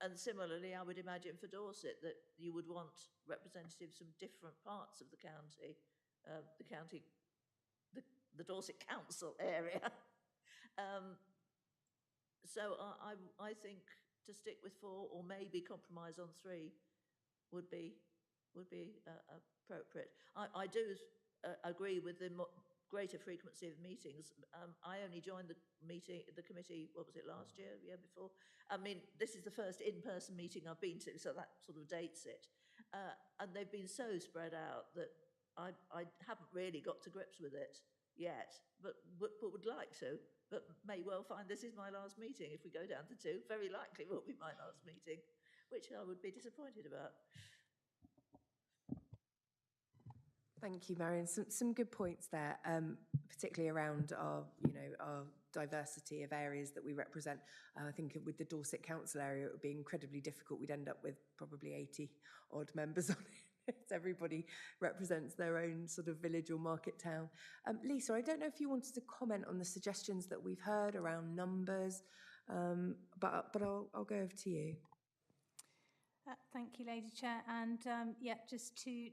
And similarly, I would imagine for Dorset that you would want representatives from different parts of the county, the Dorset Council area. So I think to stick with 4 or maybe compromise on 3 would be appropriate. I do agree with the greater frequency of meetings. I only joined the committee, what was it, last year, the year before? I mean, this is the first in-person meeting I've been to, so that sort of dates it. And they've been so spread out that I haven't really got to grips with it yet, but would like to, but may well find this is my last meeting. If we go down to 2, very likely will be my last meeting, which I would be disappointed about. Thank you, Marion. Some good points there, particularly around our diversity of areas that we represent. I think with the Dorset Council area, it would be incredibly difficult. We'd end up with probably 80 odd members on it. Everybody represents their own sort of village or market town. Lisa, I don't know if you wanted to comment on the suggestions that we've heard around numbers, but I'll go over to you. Thank you, Lady Chair. And yeah, just to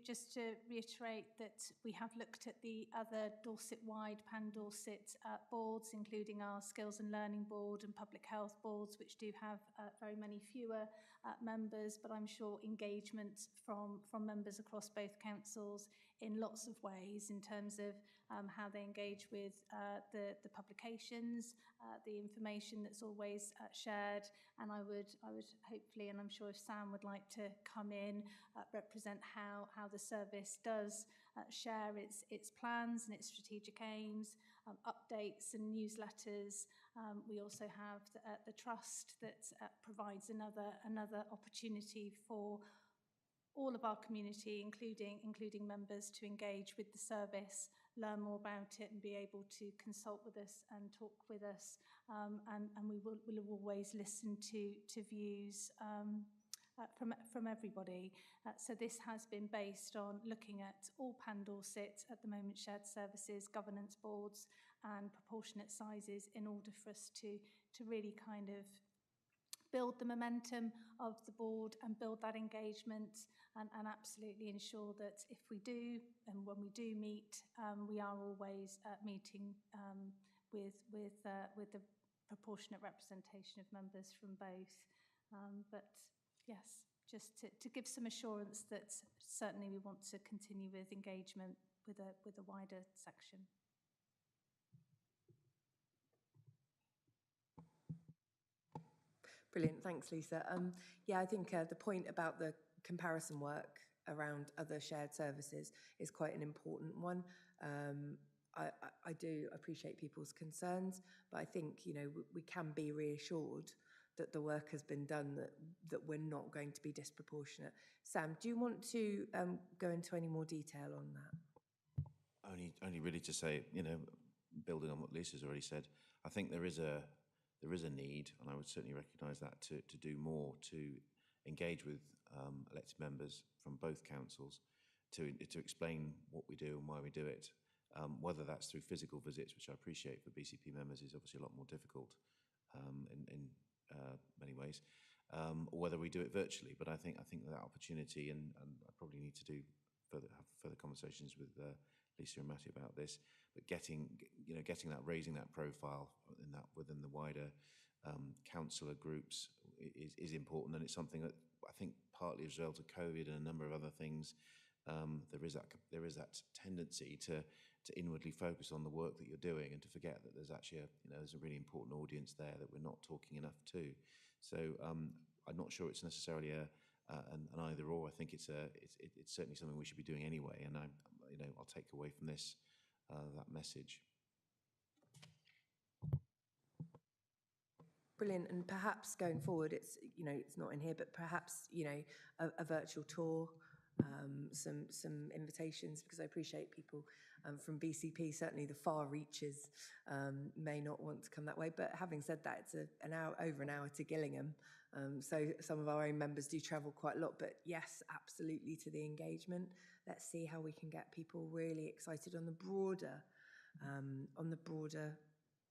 reiterate that we have looked at the other Dorset-wide pan-Dorset boards, including our Skills and Learning Board and Public Health boards, which do have very many fewer members, but I'm sure engagement from members across both councils in lots of ways in terms of how they engage with the publications, the information that's always shared. And I would hopefully, and I'm sure if Sam would like to come in, represent how the service does share its plans and its strategic aims, updates and newsletters. We also have the trust that provides another opportunity for all of our community, including members, to engage with the service, learn more about it and be able to consult with us and talk with us. And we will always listen to views from everybody. So this has been based on looking at all pan-Dorset, at the moment shared services, governance boards and proportionate sizes in order for us to really kind of build the momentum of the board and build that engagement and absolutely ensure that if we do and when we do meet, we are always meeting with the proportionate representation of members from both. But yes, just to give some assurance that certainly we want to continue with engagement with a wider section. Brilliant, thanks Lisa. Yeah, I think the point about the comparison work around other shared services is quite an important one. I do appreciate people's concerns, but I think, you know, we can be reassured that the work has been done, that we're not going to be disproportionate. Sam, do you want to go into any more detail on that? Only really to say, you know, building on what Lisa's already said, I think there is a need, and I would certainly recognise that, to do more to engage with elected members from both councils to explain what we do and why we do it. Whether that's through physical visits, which I appreciate for BCP members is obviously a lot more difficult in many ways, or whether we do it virtually. But I think that opportunity, and I probably need to have further conversations with Lisa and Matty about this. But getting that, raising that profile within the wider councillor groups is important, and it's something that I think partly as a result of COVID and a number of other things, there is that tendency to inwardly focus on the work that you're doing and to forget that there's actually there's a really important audience there that we're not talking enough to. So I'm not sure it's necessarily an either or. I think it's certainly something we should be doing anyway, and I'll take away from this that message. Brilliant, and perhaps going forward, it's not in here, but perhaps a virtual tour, some invitations, because I appreciate people from BCP, certainly the far reaches, may not want to come that way. But having said that, it's over an hour to Gillingham, so some of our own members do travel quite a lot. But yes, absolutely to the engagement. Let's see how we can get people really excited on the broader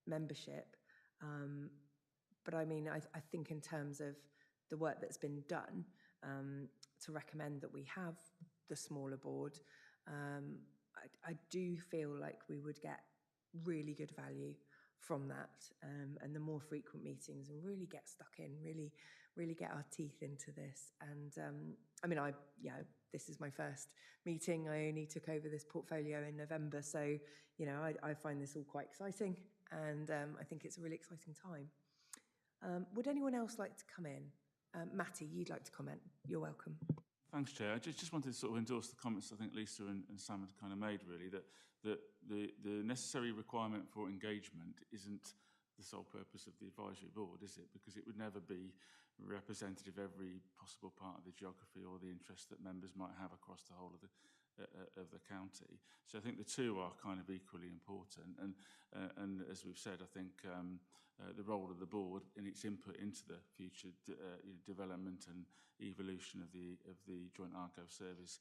membership. But I mean, I think in terms of the work that's been done, to recommend that we have the smaller board, I do feel like we would get really good value from that, and the more frequent meetings, and really get stuck in, really get our teeth into this. And I mean, this is my first meeting. I only took over this portfolio in November, so I find this all quite exciting, and I think it's a really exciting time. Would anyone else like to come in? Matty, you'd like to comment? You're welcome. Thanks, Chair. I just wanted to sort of endorse the comments I think Lisa and Sam had kind of made, really, that the necessary requirement for engagement isn't the sole purpose of the advisory board, is it? Because it would never be representative of every possible part of the geography or the interest that members might have across the whole of the county. So I think the two are kind of equally important. And as we've said, I think the role of the board in its input into the future development and evolution of the Joint Archive Service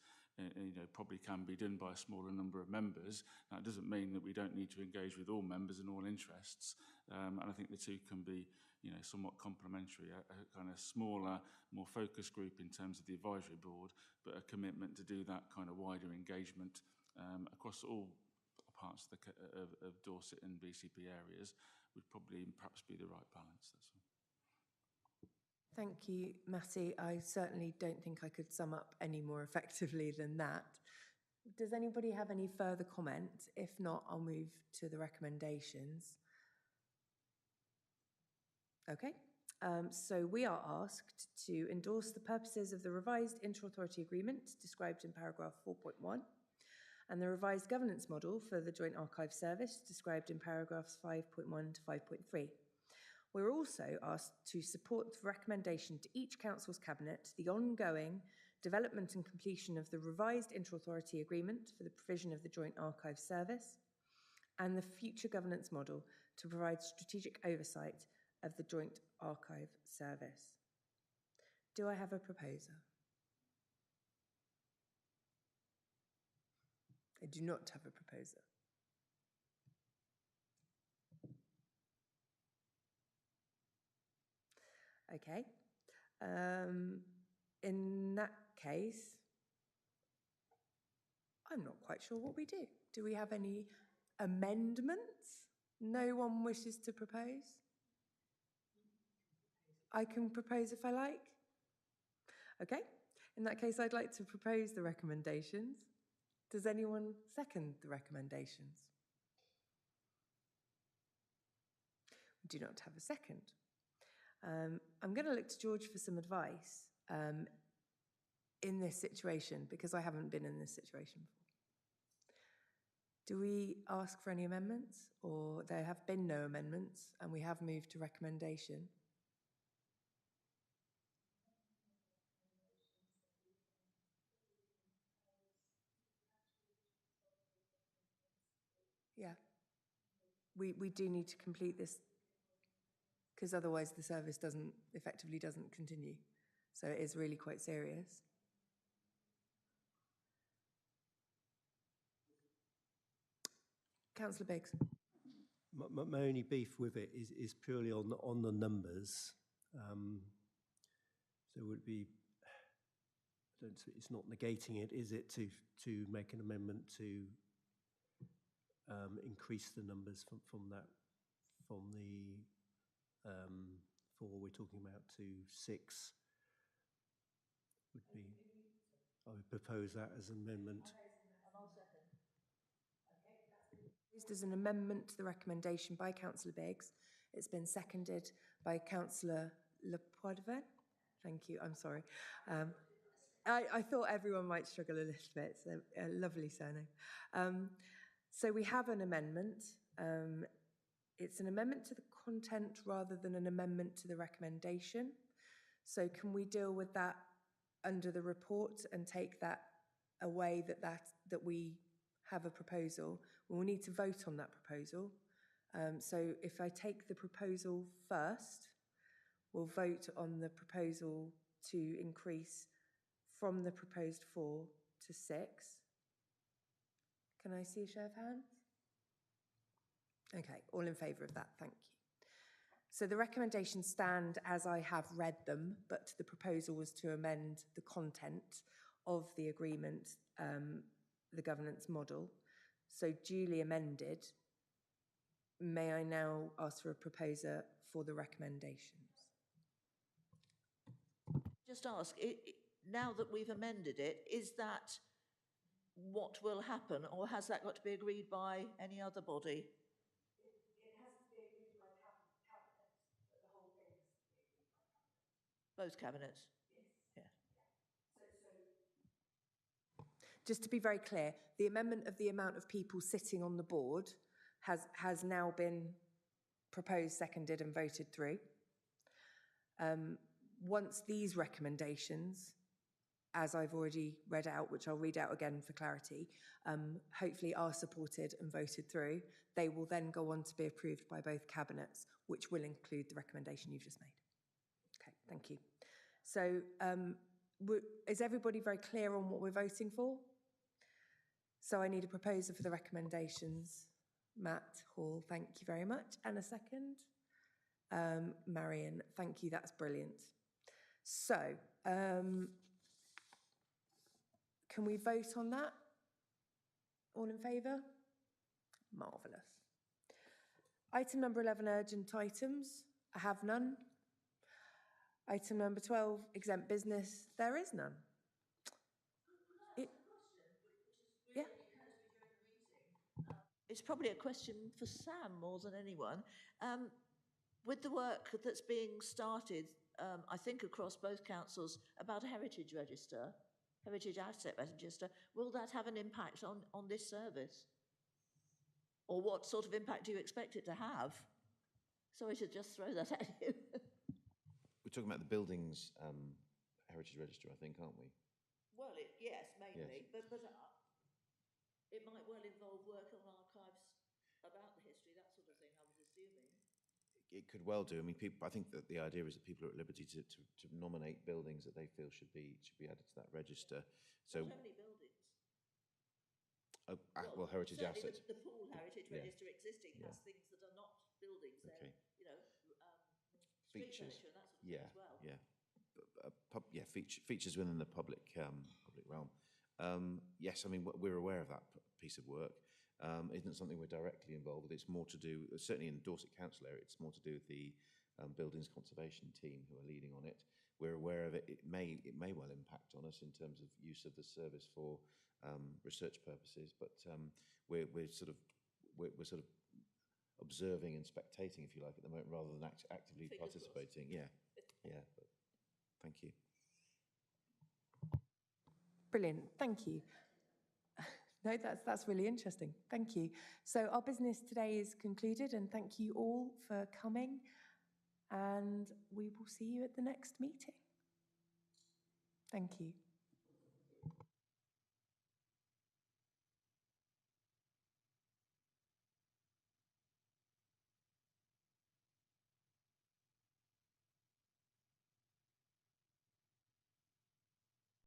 probably can be done by a smaller number of members. That doesn't mean that we don't need to engage with all members and all interests. And I think the two can be, somewhat complementary. A kind of smaller, more focused group in terms of the advisory board, but a commitment to do that kind of wider engagement across all parts of Dorset and BCP areas would probably perhaps be the right balance. That's all. Thank you, Matty. I certainly don't think I could sum up any more effectively than that. Does anybody have any further comment? If not, I'll move to the recommendations. Okay, so we are asked to endorse the purposes of the revised inter-authority agreement described in paragraph 4.1 and the revised governance model for the Joint Archive Service described in paragraphs 5.1 to 5.3. We're also asked to support the recommendation to each Council's Cabinet the ongoing development and completion of the revised inter-authority agreement for the provision of the Joint Archive Service and the future governance model to provide strategic oversight of the Joint Archive Service. Do I have a proposer? I do not have a proposer. Okay. In that case, I'm not quite sure what we do. Do we have any amendments? No one wishes to propose? I can propose if I like. Okay. In that case, I'd like to propose the recommendations. Does anyone second the recommendations? We do not have a second. I'm going to look to George for some advice in this situation because I haven't been in this situation before. Do we ask for any amendments, or there have been no amendments and we have moved to recommendation? Yeah. We do need to complete this because otherwise the service effectively doesn't continue. So it is really quite serious. Councillor Biggs. My only beef with it is purely on the numbers. So it would be, it's not negating it, is it, to make an amendment to increase the numbers from the 4 we're talking about to 6 would be, I would propose that as an amendment. And I'll second. There's an amendment to the recommendation by Councillor Biggs. It's been seconded by Councillor Le Poidevin. Thank you, I'm sorry. I thought everyone might struggle a little bit. It's a lovely surname. So we have an amendment. It's an amendment to the content rather than an amendment to the recommendation. So can we deal with that under the report and take that away that we have a proposal? We'll need to vote on that proposal. So if I take the proposal first, we'll vote on the proposal to increase from the proposed 4 to 6. Can I see a show of hands? Okay, all in favour of that, thank you. So the recommendations stand as I have read them, but the proposal was to amend the content of the agreement, the governance model. So duly amended, may I now ask for a proposer for the recommendations? Just ask, now that we've amended it, is that what will happen, or has that got to be agreed by any other body? It has to be agreed by cabinet, but the whole thing has to be agreed by cabinet. Both cabinets? Yes. Yeah. Just to be very clear, the amendment of the amount of people sitting on the board has now been proposed, seconded and voted through. Once these recommendations, as I've already read out, which I'll read out again for clarity, hopefully are supported and voted through, they will then go on to be approved by both cabinets, which will include the recommendation you've just made. Okay, thank you. So is everybody very clear on what we're voting for? So I need a proposer for the recommendations. Matt Hall, thank you very much. And a second? Marion, thank you, that's brilliant. So, can we vote on that? All in favour? Marvellous. Item number 11, urgent items. I have none. Item number 12, exempt business. There is none. Yeah. It's probably a question for Sam more than anyone. With the work that's being started, I think across both councils, about a heritage register, heritage asset register, will that have an impact on this service? Or what sort of impact do you expect it to have? Sorry to just throw that at you. We're talking about the buildings heritage register, I think, aren't we? Well, yes, mainly, Yes. but it might well involve work on archives about the history, that sort of thing, I was assuming. It could well do. I mean, I think that the idea is that people are at liberty to nominate buildings that they feel should be added to that register. So, not only buildings. Well, heritage assets. The pool heritage register existing Yeah. has things that are not buildings. Okay. They're, street Features. furniture and that sort of thing as well. Features within the public realm. Yes, I mean, we're aware of that piece of work. Isn't something we're directly involved with. It's more to do, certainly in Dorset Council area, it's more to do with the buildings conservation team who are leading on it. We're aware of it. It may well impact on us in terms of use of the service for research purposes, but we're sort of observing and spectating, if you like, at the moment, rather than actively participating. Yeah. But thank you. Brilliant, thank you. No, that's really interesting. Thank you. So our business today is concluded, and thank you all for coming, and we will see you at the next meeting. Thank you.